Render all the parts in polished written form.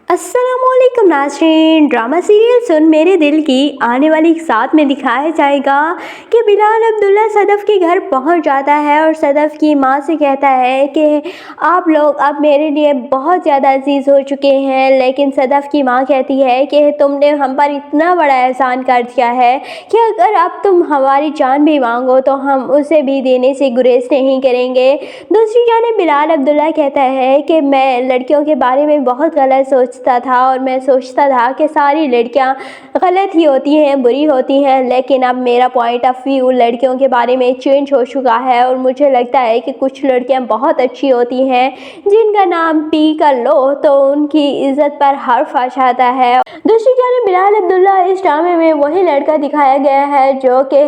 अस्सलाम वालेकुम नाज़रीन। ड्रामा सीरियल सुन मेरे दिल की आने वाली साथ में दिखाया जाएगा कि बिलाल अब्दुल्ला सदफ़ के घर पहुंच जाता है और सदफ़ की मां से कहता है कि आप लोग अब मेरे लिए बहुत ज़्यादा अजीज़ हो चुके हैं। लेकिन सदफ़ की मां कहती है कि तुमने हम पर इतना बड़ा एहसान कर दिया है कि अगर अब तुम हमारी जान भी मांगो तो हम उसे भी देने से गुरेज नहीं करेंगे। दूसरी जानिब बिलाल अब्दुल्ला कहता है कि मैं लड़कियों के बारे में बहुत गलत सोचता था और मैं सोचता था कि सारी लड़कियां गलत ही होती हैं, बुरी होती हैं। लेकिन अब मेरा पॉइंट ऑफ व्यू लड़कियों के बारे में चेंज हो चुका है और मुझे लगता है कि कुछ लड़कियां बहुत अच्छी होती हैं जिनका नाम पी कर लो तो उनकी इज्जत पर हर्फ आ जाता है। दूसरी जानिब बिलाल अब्दुल्ला इस ड्रामे में वही लड़का दिखाया गया है जो कि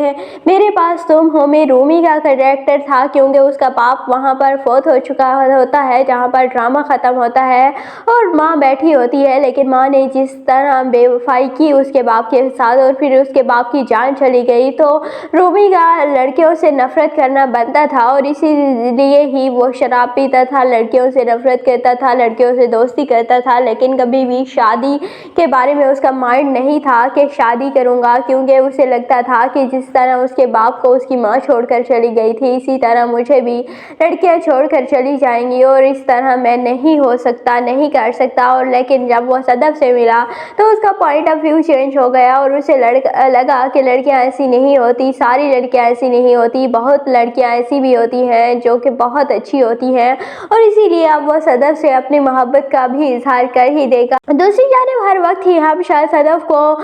मेरे पास तुम हो में रूमी का कैरेक्टर था, क्योंकि उसका बाप वहाँ पर फोत हो चुका होता है जहाँ पर ड्रामा ख़त्म होता है और माँ बैठी होती है। लेकिन माँ ने जिस तरह बेवफाई की उसके बाप के साथ और फिर उसके बाप की जान चली गई तो रूमी का लड़कियों से नफरत करना बनता था और इसीलिए ही वो शराब पीता था, लड़कियों से नफरत करता था, लड़कियों से दोस्ती करता था। लेकिन कभी भी शादी के बारे में उसका माइंड नहीं था कि शादी करूँगा, क्योंकि उसे लगता था कि जिस तरह उसके बाप को उसकी माँ छोड़कर चली गई थी इसी तरह मुझे भी लड़कियाँ छोड़कर चली जाएंगी और इस तरह मैं नहीं हो सकता, नहीं कर सकता। और लेकिन जब वो सदफ़ से मिला तो उसका पॉइंट ऑफ व्यू चेंज हो गया और उसे लगा कि लड़कियाँ ऐसी नहीं होती, सारी लड़कियाँ ऐसी नहीं होती, बहुत लड़कियाँ ऐसी भी होती हैं जो कि बहुत अच्छी होती हैं और इसीलिए अब वो सदफ़ से अपनी मोहब्बत का भी इजहार कर ही देगा। दूसरी जानिब हर वक्त ही हमेशा सदफ़ को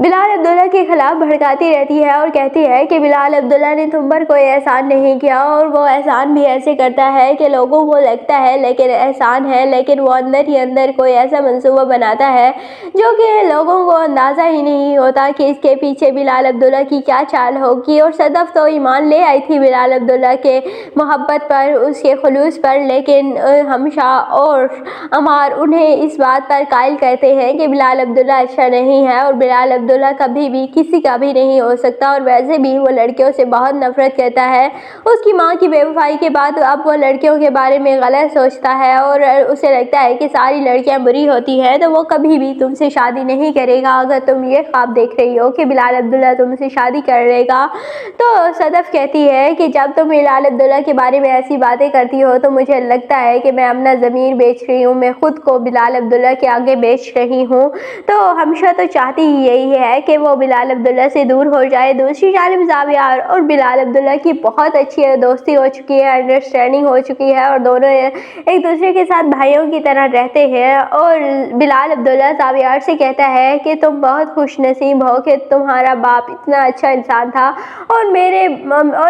बिलाल अब्दुल्ला के खिलाफ भड़काती रहती है और कहती है कि बिलाल अब्दुल्ला ने तुम पर कोई एहसान नहीं किया और वो एहसान भी ऐसे करता है कि लोगों को लगता है लेकिन एहसान है, लेकिन वो अंदर ही अंदर कोई ऐसा मंसूबा बनाता है जो कि लोगों को अंदाज़ा ही नहीं होता कि इसके पीछे बिलाल अब्दुल्ला की क्या चाल होगी। और सदफ़ तो ईमान ले आई थी बिलाल अब्दुल्ला के मोहब्बत पर, उसके खुलूस पर, लेकिन हमेशा और अमार उन्हें इस बात पर कायल कहते हैं कि बिलाल अब्दुल्ला अच्छा नहीं है और बिलाल अब्दुल्ला कभी भी किसी का भी नहीं हो सकता और वैसे भी वो लड़कियों से बहुत नफरत करता है। उसकी माँ की बेवफाई के बाद अब वो लड़कियों के बारे में गलत सोचता है और उसे लगता है कि सारी लड़कियां बुरी होती हैं तो वो कभी भी तुमसे शादी नहीं करेगा। अगर तुम ये ख्वाब देख रही हो कि बिलाल अब्दुल्ला तुमसे शादी कर लेगा तो सदफ़ कहती है कि जब तुम बिलाल अब्दुल्ला के बारे में ऐसी बातें करती हो तो मुझे लगता है कि मैं अपना ज़मीर बेच रही हूँ, मैं खुद को बिलाल अब्दुल्ला के आगे बेच रही हूँ। तो हमेशा तो चाहती ही यही है कि वो बिलाल अब्दुल्ला से दूर हो जाए। दूसरी जानिब ज़ावियार और बिलाल अब्दुल्ला की बहुत अच्छी दोस्ती हो चुकी है, अंडरस्टैंडिंग हो चुकी है और दोनों एक दूसरे के साथ भाइयों की तरह रहते हैं। और बिलाल अब्दुल्ला ज़ावियार से कहता है कि तुम बहुत खुश नसीब हो कि तुम्हारा बाप इतना अच्छा इंसान था और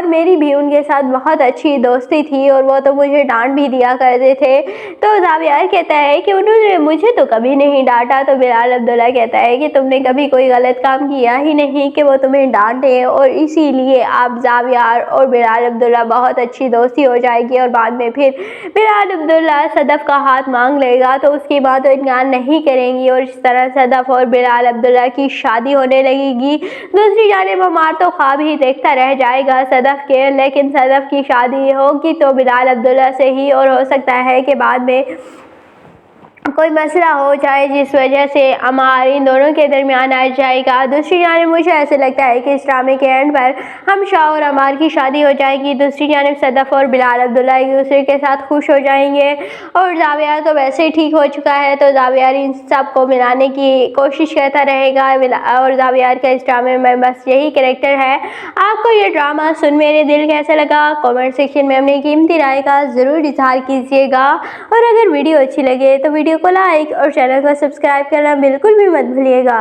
मेरी भी उनके साथ बहुत अच्छी दोस्ती थी और वो तो मुझे डांट भी दिया करते थे। तो ज़ावियार कहता है कि उन्होंने मुझे तो कभी नहीं डांटा। तो बिलाल अब्दुल्ला कहता है कि तुमने कभी कोई गलत काम किया ही नहीं कि वो तुम्हें डांटे और इसीलिए आप ज़ावियार और बिलाल अब्दुल्ला बहुत अच्छी दोस्ती हो जाएगी। और बाद में फिर बिलाल अब्दुल्ला सदफ़ का हाथ मांग लेगा तो उसकी बात तो इनकार नहीं करेंगी और इस तरह सदफ़ और बिलाल अब्दुल्ला की शादी होने लगेगी। दूसरी जानिब अमार तो ख्वाब ही देखता रह जाएगा सदफ़ के, लेकिन सदफ़ की शादी होगी तो बिलाल अब्दुल्ला से ही और हो सकता है कि बाद में कोई मसला हो जाए जिस वजह से अमार इन दोनों के दरमियान आ जाएगा। दूसरी जानिब मुझे ऐसे लगता है कि इस ड्रामे के एंड पर हमशा और अमार की शादी हो जाएगी। दूसरी जानिब सदफ़ और बिलाल अब्दुल्ला एक दूसरे के साथ खुश हो जाएंगे और ज़ावियार तो वैसे ही ठीक हो चुका है तो ज़ावियार इन सब को मिलाने की कोशिश करता रहेगा और ज़ावियार का इस ड्रामे में बस यही कैरेक्टर है। आपको ये ड्रामा सुन मेरे दिल कैसा लगा कमेंट सेक्शन में अपनी कीमती राय का ज़रूर इजहार कीजिएगा और अगर वीडियो अच्छी लगे तो वीडियो को लाइक और चैनल को सब्सक्राइब करना बिल्कुल भी मत भूलिएगा।